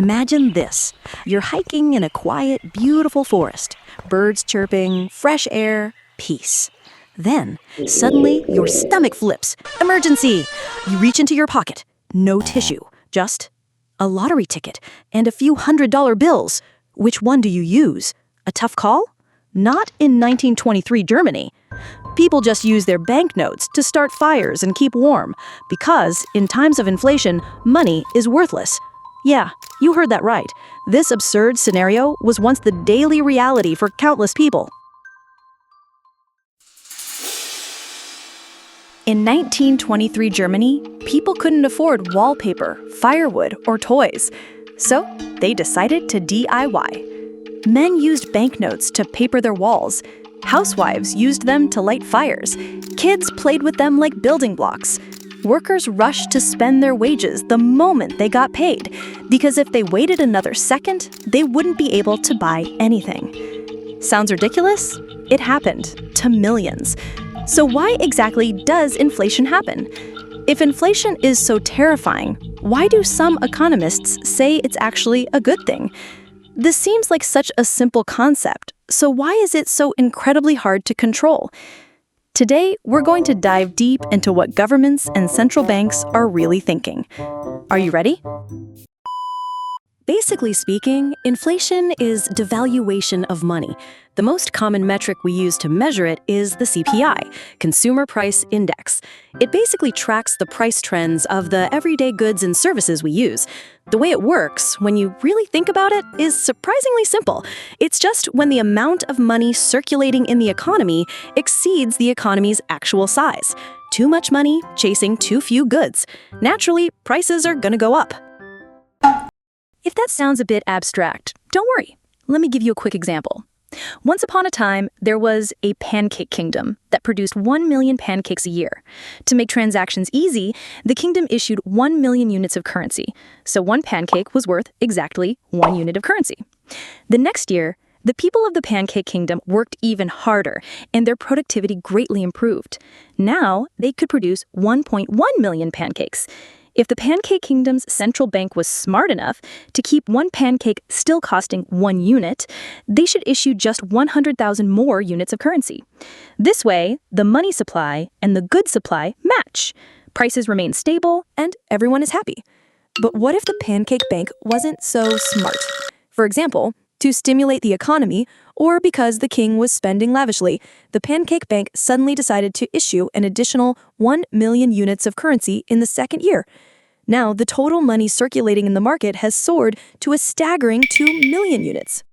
Imagine this. You're hiking in a quiet, beautiful forest. Birds chirping, fresh air, peace. Then, suddenly, your stomach flips. Emergency! You reach into your pocket. No tissue, just a lottery ticket and a few $100 bills. Which one do you use? A tough call? Not in 1923 Germany. People just use their banknotes to start fires and keep warm, because in times of inflation, money is worthless. Yeah, you heard that right. This absurd scenario was once the daily reality for countless people. In 1923 Germany, people couldn't afford wallpaper, firewood, or toys. So they decided to DIY. Men used banknotes to paper their walls. Housewives used them to light fires. Kids played with them like building blocks. Workers rushed to spend their wages the moment they got paid, because if they waited another second, they wouldn't be able to buy anything. Sounds ridiculous? It happened to millions. So why exactly does inflation happen? If inflation is so terrifying, why do some economists say it's actually a good thing? This seems like such a simple concept, so why is it so incredibly hard to control? Today, we're going to dive deep into what governments and central banks are really thinking. Are you ready? Basically speaking, inflation is devaluation of money. The most common metric we use to measure it is the CPI, Consumer Price Index. It basically tracks the price trends of the everyday goods and services we use. The way it works, when you really think about it, is surprisingly simple. It's just when the amount of money circulating in the economy exceeds the economy's actual size. Too much money chasing too few goods. Naturally, prices are gonna go up. If that sounds a bit abstract, don't worry. Let me give you a quick example. Once upon a time, there was a pancake kingdom that produced 1 million pancakes a year. To make transactions easy, the kingdom issued 1 million units of currency. So one pancake was worth exactly 1 unit of currency. The next year, the people of the pancake kingdom worked even harder, and their productivity greatly improved. Now, they could produce 1.1 million pancakes. If the Pancake Kingdom's central bank was smart enough to keep one pancake still costing 1 unit, they should issue just 100,000 more units of currency. This way, the money supply and the goods supply match. Prices remain stable, and everyone is happy. But what if the Pancake Bank wasn't so smart? For example, to stimulate the economy, or because the king was spending lavishly, the Pancake Bank suddenly decided to issue an additional 1 million units of currency in the second year. Now, the total money circulating in the market has soared to a staggering 2 million units.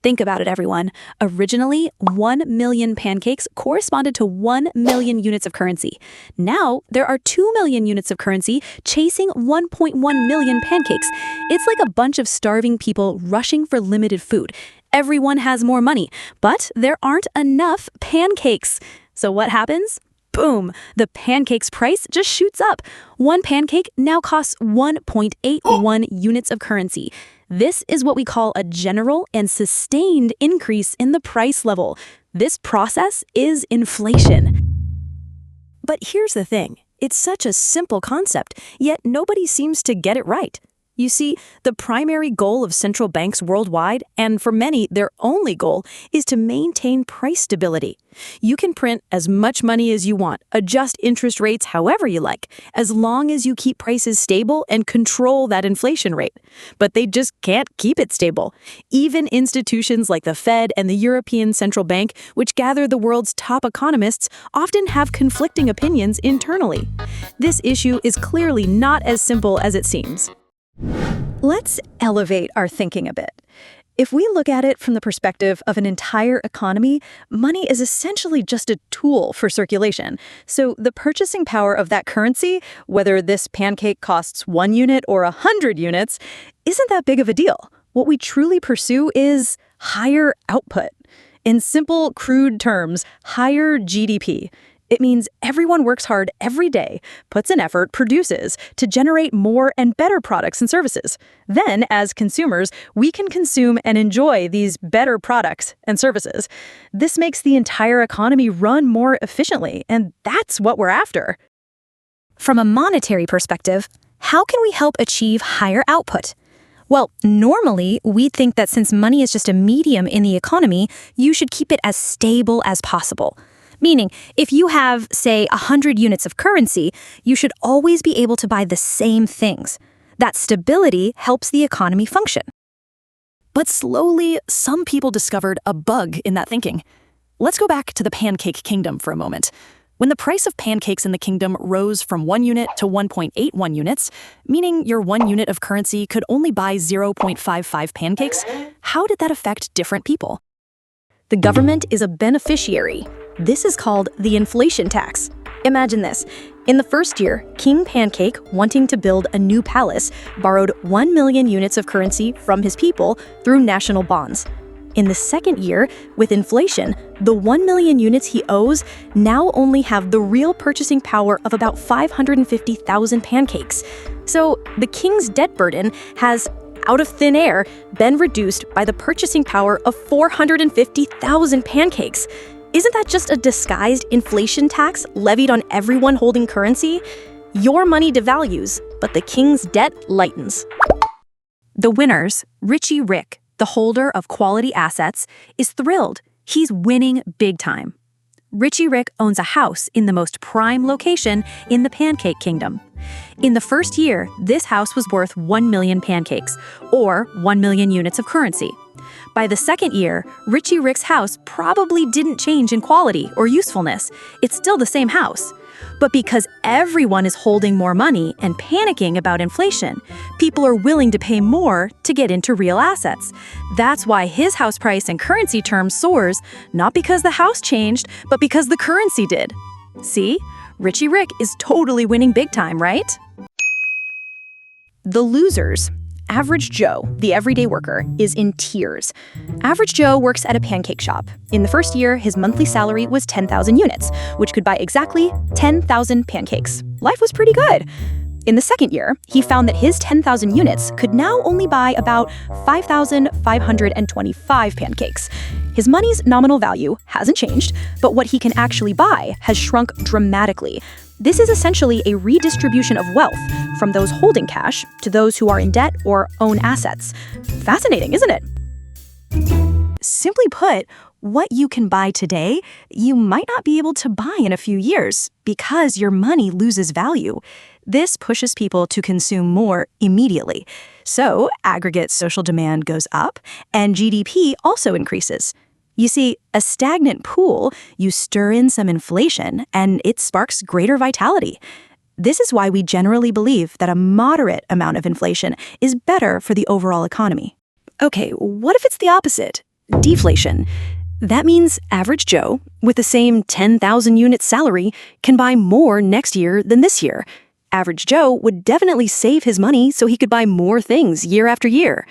Think about it, everyone. Originally, 1 million pancakes corresponded to 1 million units of currency. Now, there are 2 million units of currency chasing 1.1 million pancakes. It's like a bunch of starving people rushing for limited food. Everyone has more money, but there aren't enough pancakes. So what happens? Boom! The pancake's price just shoots up. One pancake now costs 1.81 units of currency. This is what we call a general and sustained increase in the price level. This process is inflation. But here's the thing. It's such a simple concept, yet nobody seems to get it right. You see, the primary goal of central banks worldwide, and for many, their only goal, is to maintain price stability. You can print as much money as you want, adjust interest rates however you like, as long as you keep prices stable and control that inflation rate. But they just can't keep it stable. Even institutions like the Fed and the European Central Bank, which gather the world's top economists, often have conflicting opinions internally. This issue is clearly not as simple as it seems. Let's elevate our thinking a bit. If we look at it from the perspective of an entire economy, money is essentially just a tool for circulation. So the purchasing power of that currency, whether this pancake costs 1 unit or 100 units, isn't that big of a deal. What we truly pursue is higher output. In simple, crude terms, higher GDP. It means everyone works hard every day, puts in effort, produces to generate more and better products and services. Then, as consumers, we can consume and enjoy these better products and services. This makes the entire economy run more efficiently, and that's what we're after. From a monetary perspective, how can we help achieve higher output? Well, normally, we think that since money is just a medium in the economy, you should keep it as stable as possible. Meaning, if you have, say, 100 units of currency, you should always be able to buy the same things. That stability helps the economy function. But slowly, some people discovered a bug in that thinking. Let's go back to the pancake kingdom for a moment. When the price of pancakes in the kingdom rose from 1 unit to 1.81 units, meaning your 1 unit of currency could only buy 0.55 pancakes, how did that affect different people? The government is a beneficiary. This is called the inflation tax. Imagine this. In the first year, King Pancake, wanting to build a new palace, borrowed 1 million units of currency from his people through national bonds. In the second year, with inflation, the 1 million units he owes now only have the real purchasing power of about 550,000 pancakes. So the king's debt burden has, out of thin air, been reduced by the purchasing power of 450,000 pancakes. Isn't that just a disguised inflation tax levied on everyone holding currency? Your money devalues, but the king's debt lightens. The winners, Richie Rick, the holder of quality assets, is thrilled. He's winning big time. Richie Rick owns a house in the most prime location in the Pancake Kingdom. In the first year, this house was worth 1 million pancakes, or 1 million units of currency. By the second year, Richie Rick's house probably didn't change in quality or usefulness. It's still the same house. But because everyone is holding more money and panicking about inflation, people are willing to pay more to get into real assets. That's why his house price in currency terms soars, not because the house changed, but because the currency did. See? Richie Rick is totally winning big time, right? The losers. Average Joe, the everyday worker, is in tears. Average Joe works at a pancake shop. In the first year, his monthly salary was 10,000 units, which could buy exactly 10,000 pancakes. Life was pretty good. In the second year, he found that his 10,000 units could now only buy about 5,525 pancakes. His money's nominal value hasn't changed, but what he can actually buy has shrunk dramatically. This is essentially a redistribution of wealth from those holding cash to those who are in debt or own assets. Fascinating, isn't it? Simply put, what you can buy today, you might not be able to buy in a few years because your money loses value. This pushes people to consume more immediately. So aggregate social demand goes up and GDP also increases. You see, a stagnant pool, you stir in some inflation and it sparks greater vitality. This is why we generally believe that a moderate amount of inflation is better for the overall economy. Okay, what if it's the opposite? Deflation. That means average Joe, with the same 10,000 unit salary, can buy more next year than this year. Average Joe would definitely save his money so he could buy more things year after year.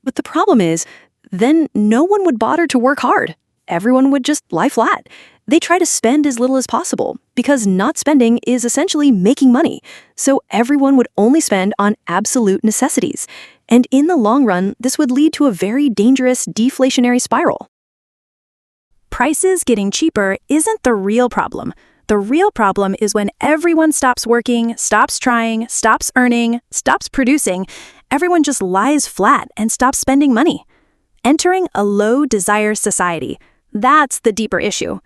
But the problem is, then no one would bother to work hard. Everyone would just lie flat. They try to spend as little as possible because not spending is essentially making money. So everyone would only spend on absolute necessities. And in the long run, this would lead to a very dangerous deflationary spiral. Prices getting cheaper isn't the real problem. The real problem is when everyone stops working, stops trying, stops earning, stops producing, everyone just lies flat and stops spending money. Entering a low desire society. That's the deeper issue.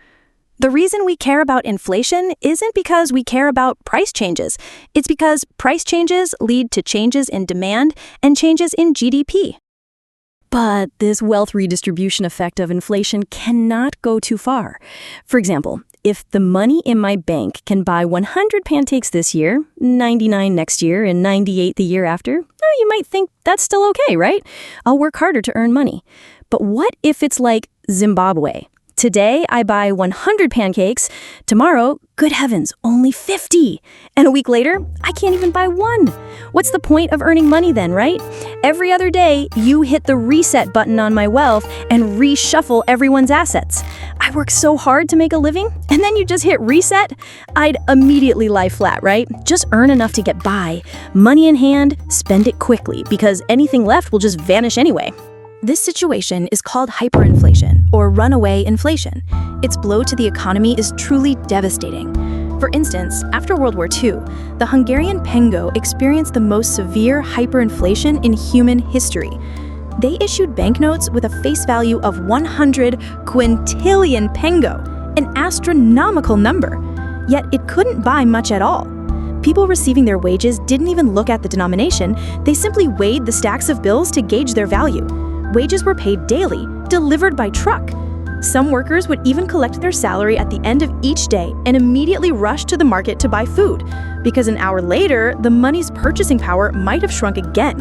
The reason we care about inflation isn't because we care about price changes. It's because price changes lead to changes in demand and changes in GDP. But this wealth redistribution effect of inflation cannot go too far. For example, if the money in my bank can buy 100 pancakes this year, 99 next year, and 98 the year after, you might think that's still okay, right? I'll work harder to earn money. But what if it's like Zimbabwe? Today, I buy 100 pancakes. Tomorrow, good heavens, only 50. And a week later, I can't even buy one. What's the point of earning money then, right? Every other day, you hit the reset button on my wealth and reshuffle everyone's assets. I work so hard to make a living, and then you just hit reset? I'd immediately lie flat, right? Just earn enough to get by. Money in hand, spend it quickly, because anything left will just vanish anyway. This situation is called hyperinflation, or runaway inflation. Its blow to the economy is truly devastating. For instance, after World War II, the Hungarian pengo experienced the most severe hyperinflation in human history. They issued banknotes with a face value of 100 quintillion pengo, an astronomical number. Yet it couldn't buy much at all. People receiving their wages didn't even look at the denomination, they simply weighed the stacks of bills to gauge their value. Wages were paid daily, delivered by truck. Some workers would even collect their salary at the end of each day and immediately rush to the market to buy food, because an hour later, the money's purchasing power might have shrunk again.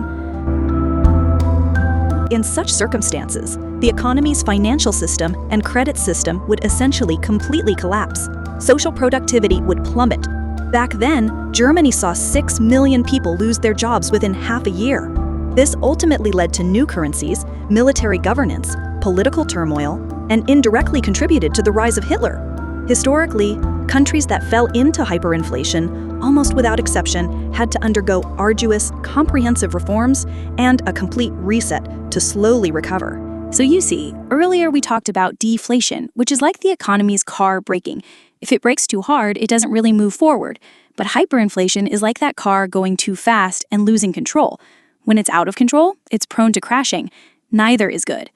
In such circumstances, the economy's financial system and credit system would essentially completely collapse. Social productivity would plummet. Back then, Germany saw 6 million people lose their jobs within half a year. This ultimately led to new currencies, military governance, political turmoil, and indirectly contributed to the rise of Hitler. Historically, countries that fell into hyperinflation, almost without exception, had to undergo arduous, comprehensive reforms and a complete reset to slowly recover. So you see, earlier we talked about deflation, which is like the economy's car braking. If it brakes too hard, it doesn't really move forward. But hyperinflation is like that car going too fast and losing control. When it's out of control, it's prone to crashing. Neither is good.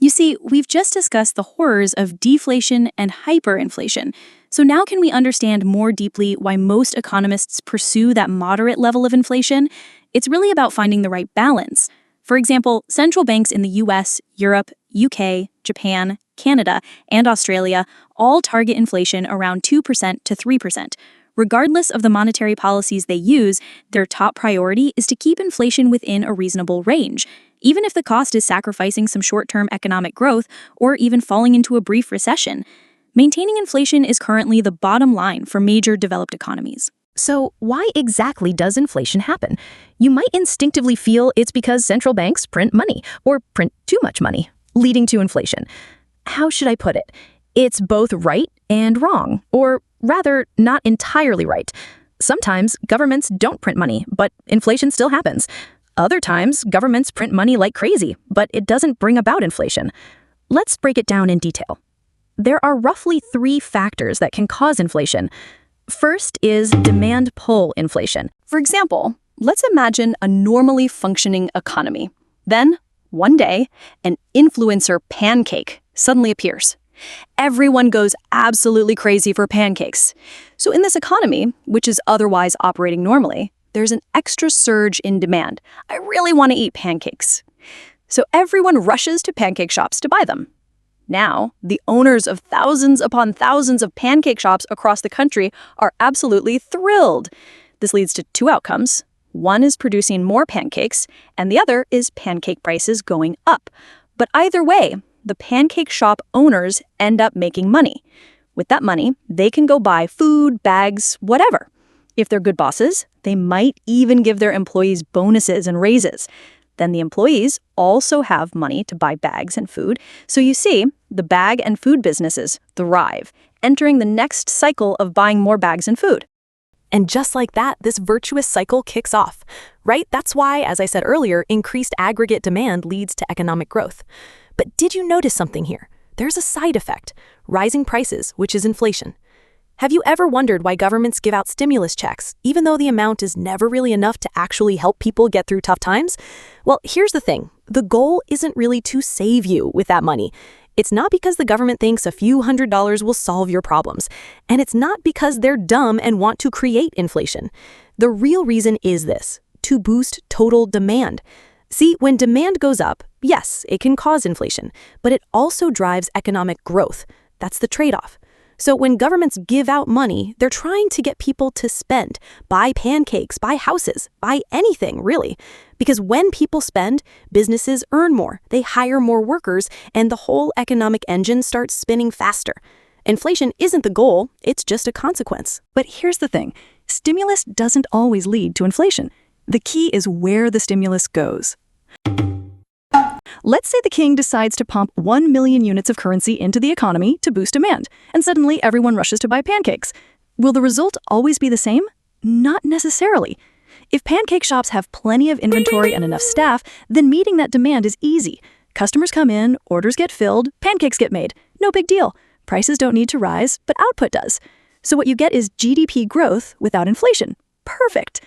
You see, we've just discussed the horrors of deflation and hyperinflation. So now can we understand more deeply why most economists pursue that moderate level of inflation? It's really about finding the right balance. For example, central banks in the US, Europe, UK, Japan, Canada, and Australia all target inflation around 2% to 3%. Regardless of the monetary policies they use, their top priority is to keep inflation within a reasonable range, even if the cost is sacrificing some short-term economic growth or even falling into a brief recession. Maintaining inflation is currently the bottom line for major developed economies. So why exactly does inflation happen? You might instinctively feel it's because central banks print money or print too much money, leading to inflation. How should I put it? It's both right and wrong, or rather, not entirely right. Sometimes governments don't print money, but inflation still happens. Other times, governments print money like crazy, but it doesn't bring about inflation. Let's break it down in detail. There are roughly 3 factors that can cause inflation. First is demand-pull inflation. For example, let's imagine a normally functioning economy. Then, one day, an influencer pancake suddenly appears. Everyone goes absolutely crazy for pancakes. So in this economy, which is otherwise operating normally, there's an extra surge in demand. I really want to eat pancakes. So everyone rushes to pancake shops to buy them. Now, the owners of thousands upon thousands of pancake shops across the country are absolutely thrilled. This leads to 2 outcomes. One is producing more pancakes, and the other is pancake prices going up. But either way, the pancake shop owners end up making money. With that money, they can go buy food, bags, whatever. If they're good bosses, they might even give their employees bonuses and raises. Then the employees also have money to buy bags and food. So you see, the bag and food businesses thrive, entering the next cycle of buying more bags and food. And just like that, this virtuous cycle kicks off, right? That's why, as I said earlier, increased aggregate demand leads to economic growth. But did you notice something here? There's a side effect, rising prices, which is inflation. Have you ever wondered why governments give out stimulus checks, even though the amount is never really enough to actually help people get through tough times? Well, here's the thing. The goal isn't really to save you with that money. It's not because the government thinks a few $100s will solve your problems. And it's not because they're dumb and want to create inflation. The real reason is this: to boost total demand. See, when demand goes up, yes, it can cause inflation, but it also drives economic growth. That's the trade-off. So when governments give out money, they're trying to get people to spend, buy pancakes, buy houses, buy anything, really. Because when people spend, businesses earn more, they hire more workers, and the whole economic engine starts spinning faster. Inflation isn't the goal, it's just a consequence. But here's the thing, stimulus doesn't always lead to inflation. The key is where the stimulus goes. Let's say the king decides to pump 1 million units of currency into the economy to boost demand, and suddenly everyone rushes to buy pancakes. Will the result always be the same? Not necessarily. If pancake shops have plenty of inventory and enough staff, then meeting that demand is easy. Customers come in, orders get filled, pancakes get made. No big deal. Prices don't need to rise, but output does. So what you get is GDP growth without inflation. Perfect.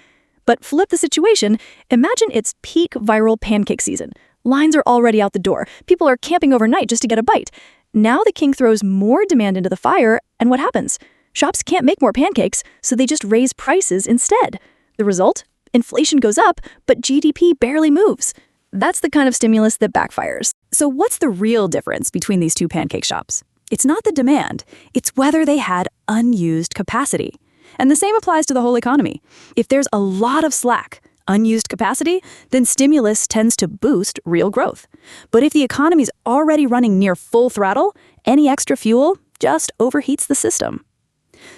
But flip the situation, imagine it's peak viral pancake season. Lines are already out the door. People are camping overnight just to get a bite. Now the king throws more demand into the fire, and what happens? Shops can't make more pancakes, so they just raise prices instead. The result? Inflation goes up, but GDP barely moves. That's the kind of stimulus that backfires. So what's the real difference between these two pancake shops? It's not the demand, it's whether they had unused capacity. And the same applies to the whole economy. If there's a lot of slack, unused capacity, then stimulus tends to boost real growth. But if the economy's already running near full throttle, any extra fuel just overheats the system.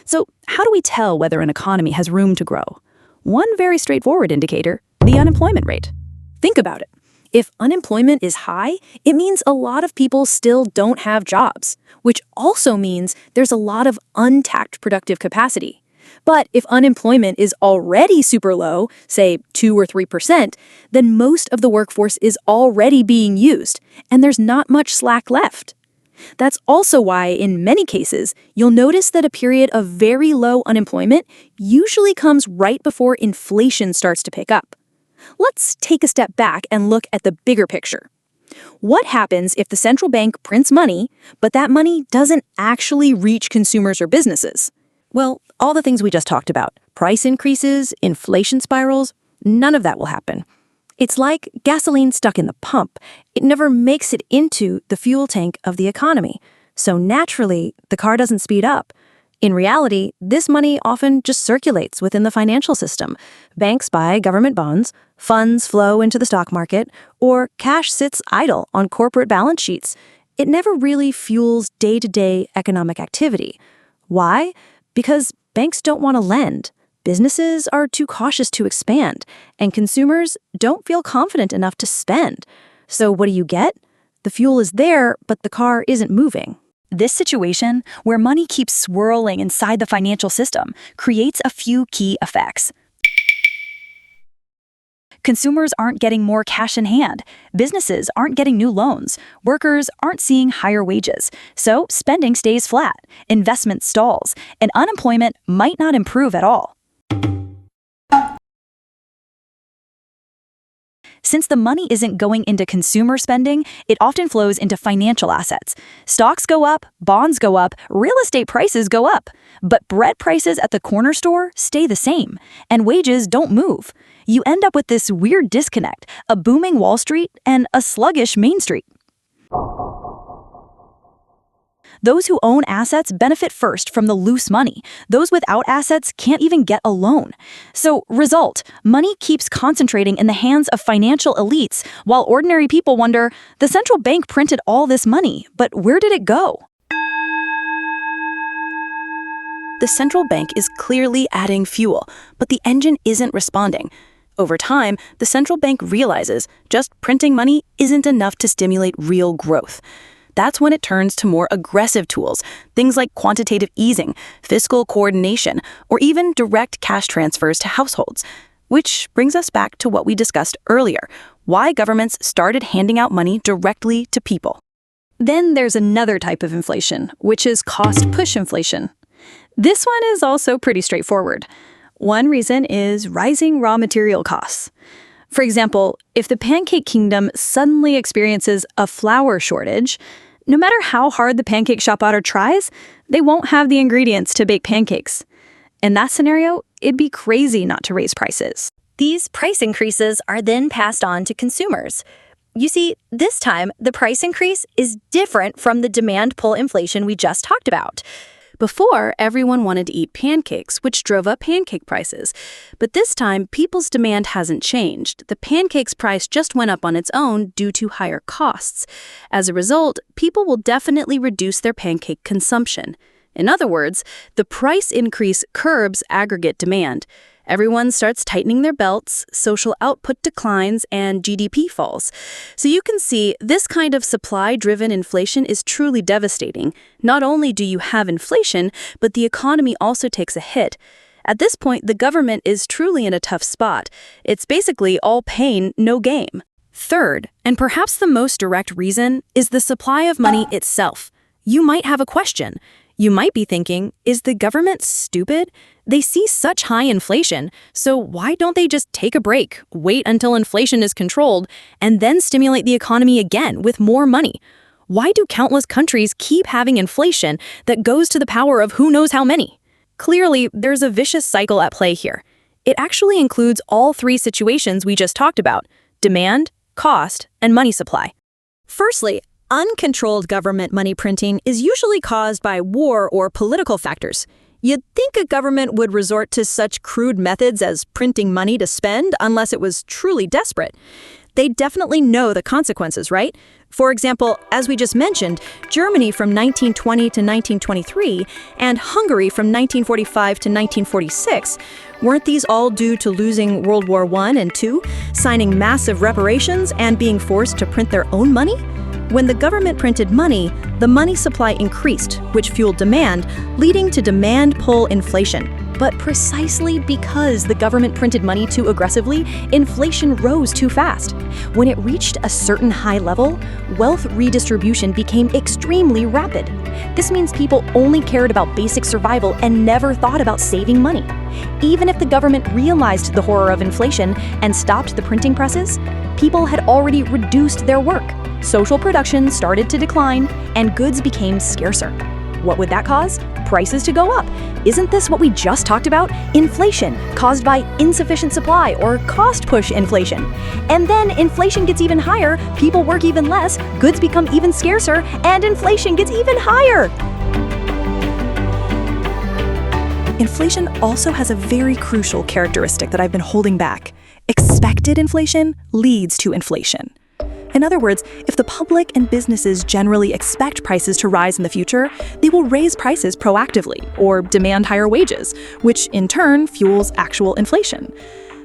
So how do we tell whether an economy has room to grow? One very straightforward indicator, the unemployment rate. Think about it. If unemployment is high, it means a lot of people still don't have jobs, which also means there's a lot of untapped productive capacity. But if unemployment is already super low, say 2 or 3%, then most of the workforce is already being used, and there's not much slack left. That's also why, in many cases, you'll notice that a period of very low unemployment usually comes right before inflation starts to pick up. Let's take a step back and look at the bigger picture. What happens if the central bank prints money, but that money doesn't actually reach consumers or businesses? Well, all the things we just talked about, price increases, inflation spirals, none of that will happen. It's like gasoline stuck in the pump. It never makes it into the fuel tank of the economy. So naturally, the car doesn't speed up. In reality, this money often just circulates within the financial system. Banks buy government bonds, funds flow into the stock market, or cash sits idle on corporate balance sheets. It never really fuels day-to-day economic activity. Why? Because banks don't want to lend. Businesses are too cautious to expand, and consumers don't feel confident enough to spend. So what do you get? The fuel is there, but the car isn't moving. This situation, where money keeps swirling inside the financial system, creates a few key effects. Consumers aren't getting more cash in hand. Businesses aren't getting new loans. Workers aren't seeing higher wages. So spending stays flat, investment stalls, and unemployment might not improve at all. Since the money isn't going into consumer spending, it often flows into financial assets. Stocks go up, bonds go up, real estate prices go up. But bread prices at the corner store stay the same, and wages don't move. You end up with this weird disconnect, a booming Wall Street and a sluggish Main Street. Those who own assets benefit first from the loose money. Those without assets can't even get a loan. So, result, money keeps concentrating in the hands of financial elites, while ordinary people wonder, the central bank printed all this money, but where did it go? The central bank is clearly adding fuel, but the engine isn't responding. Over time, the central bank realizes just printing money isn't enough to stimulate real growth. That's when it turns to more aggressive tools, things like quantitative easing, fiscal coordination, or even direct cash transfers to households. Which brings us back to what we discussed earlier, why governments started handing out money directly to people. Then there's another type of inflation, which is cost-push inflation. This one is also pretty straightforward. One reason is rising raw material costs. For example, if the pancake kingdom suddenly experiences a flour shortage, no matter how hard the pancake shop owner tries, they won't have the ingredients to bake pancakes. In that scenario, it'd be crazy not to raise prices. These price increases are then passed on to consumers. You see, this time, the price increase is different from the demand pull inflation we just talked about. Before, everyone wanted to eat pancakes, which drove up pancake prices. But this time, people's demand hasn't changed. The pancake's price just went up on its own due to higher costs. As a result, people will definitely reduce their pancake consumption. In other words, the price increase curbs aggregate demand. Everyone starts tightening their belts, social output declines, and GDP falls. So you can see this kind of supply-driven inflation is truly devastating. Not only do you have inflation, but the economy also takes a hit. At this point, the government is truly in a tough spot. It's basically all pain, no game. Third, and perhaps the most direct reason, is the supply of money itself. You might have a question. You might be thinking, is the government stupid? They see such high inflation, so why don't they just take a break, wait until inflation is controlled, and then stimulate the economy again with more money? Why do countless countries keep having inflation that goes to the power of who knows how many? Clearly, there's a vicious cycle at play here. It actually includes all three situations we just talked about: demand, cost, and money supply. Firstly, uncontrolled government money printing is usually caused by war or political factors. You'd think a government would resort to such crude methods as printing money to spend unless it was truly desperate. They definitely know the consequences, right? For example, as we just mentioned, Germany from 1920 to 1923 and Hungary from 1945 to 1946, weren't these all due to losing World War I and II, signing massive reparations, and being forced to print their own money? When the government printed money, the money supply increased, which fueled demand, leading to demand-pull inflation. But precisely because the government printed money too aggressively, inflation rose too fast. When it reached a certain high level, wealth redistribution became extremely rapid. This means people only cared about basic survival and never thought about saving money. Even if the government realized the horror of inflation and stopped the printing presses, people had already reduced their work. Social production started to decline, and goods became scarcer. What would that cause? Prices to go up. Isn't this what we just talked about? Inflation, caused by insufficient supply or cost-push inflation. And then inflation gets even higher, people work even less, goods become even scarcer, and inflation gets even higher. Inflation also has a very crucial characteristic that I've been holding back. Expected inflation leads to inflation. In other words, if the public and businesses generally expect prices to rise in the future, they will raise prices proactively or demand higher wages, which in turn fuels actual inflation.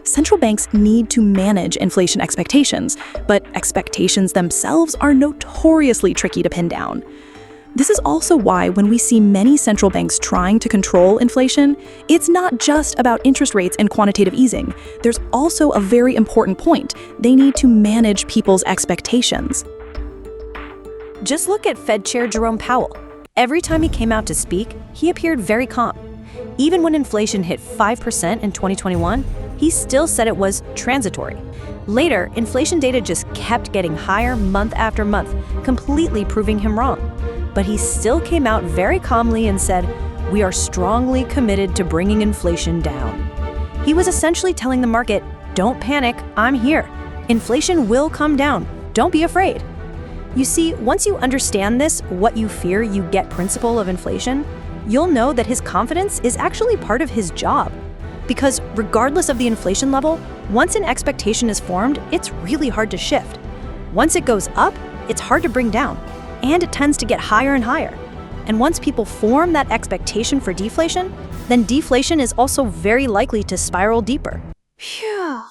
Central banks need to manage inflation expectations, but expectations themselves are notoriously tricky to pin down. This is also why when we see many central banks trying to control inflation, it's not just about interest rates and quantitative easing. There's also a very important point. They need to manage people's expectations. Just look at Fed Chair Jerome Powell. Every time he came out to speak, he appeared very calm. Even when inflation hit 5% in 2021, he still said it was transitory. Later, inflation data just kept getting higher month after month, completely proving him wrong. But he still came out very calmly and said, "We are strongly committed to bringing inflation down." He was essentially telling the market, "Don't panic, I'm here. Inflation will come down. Don't be afraid." You see, once you understand this what you fear you get principle of inflation, you'll know that his confidence is actually part of his job. Because regardless of the inflation level, once an expectation is formed, it's really hard to shift. Once it goes up, it's hard to bring down. And it tends to get higher and higher. And once people form that expectation for deflation, then deflation is also very likely to spiral deeper. Phew.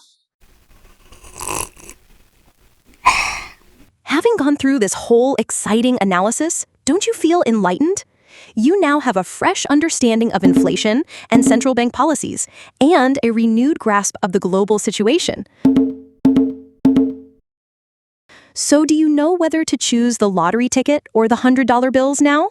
Having gone through this whole exciting analysis, don't you feel enlightened? You now have a fresh understanding of inflation and central bank policies, and a renewed grasp of the global situation. So do you know whether to choose the lottery ticket or the $100 bills now?